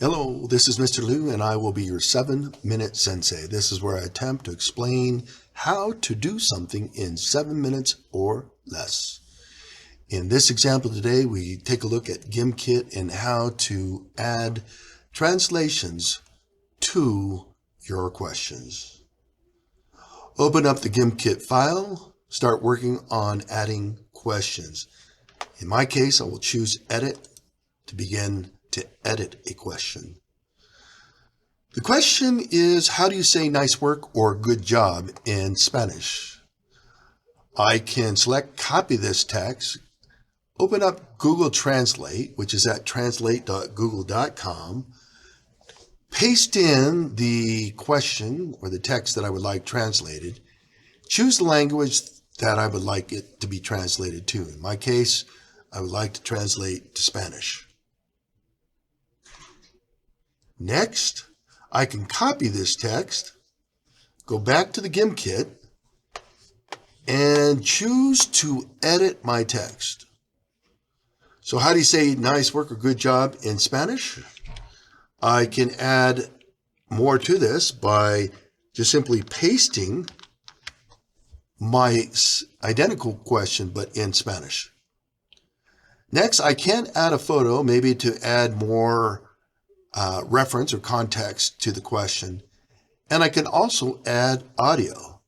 Hello, this is Mr. Liu, and I will be your 7-minute sensei. This is where I attempt to explain how to do something in 7 minutes or less. In this example today, we take a look at Gimkit and how to add translations to your questions. Open up the Gimkit file, start working on adding questions. In my case, I will choose Edit to begin to edit a question. The question is, how do you say nice work or good job in Spanish? I can select copy this text, open up Google Translate, which is at translate.google.com, paste in the question or the text that I would like translated, choose the language that I would like it to be translated to. In my case, I would like to translate to Spanish. Next, I can copy this text, go back to the Gimkit, and choose to edit my text. So how do you say nice work or good job in Spanish? I can add more to this by just simply pasting my identical question, but in Spanish. Next, I can add a photo, maybe to add more reference or context to the question. And I can also add audio.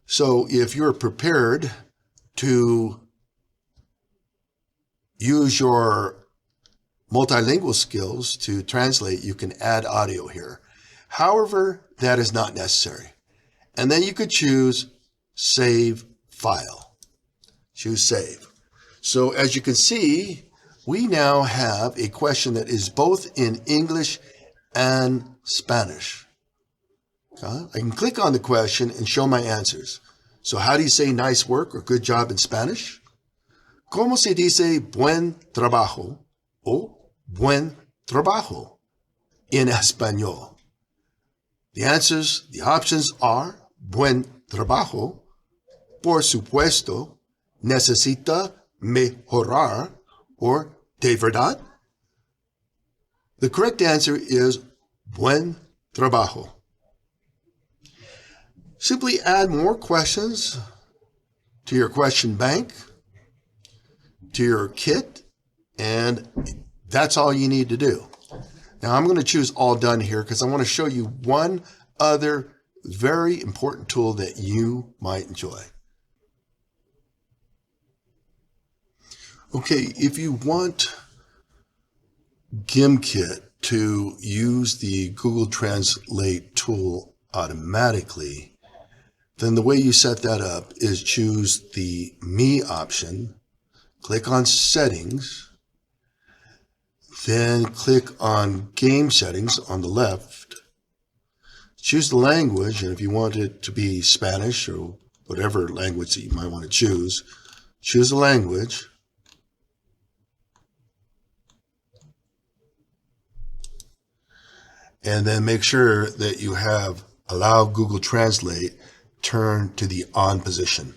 So if you're prepared to use your multilingual skills to translate, you can add audio here. However, that is not necessary. And then you could choose Save File. Choose Save. So as you can see, we now have a question that is both in English and Spanish. I can click on the question and show my answers. So how do you say nice work or good job in Spanish? ¿Cómo se dice buen trabajo o buen trabajo in español? The options are buen trabajo, por supuesto, necesita mejorar, or de verdad? The correct answer is buen trabajo. Simply add more questions to your question bank, to your kit, and that's all you need to do. Now I'm going to choose all done here because I want to show you one other very important tool that you might enjoy. Okay, if you want Gimkit to use the Google Translate tool automatically, then the way you set that up is choose the Me option, click on Settings, then click on Game Settings on the left, choose the language, and if you want it to be Spanish or whatever language that you might want to choose the language. And then make sure that you have Allow Google Translate turned to the on position.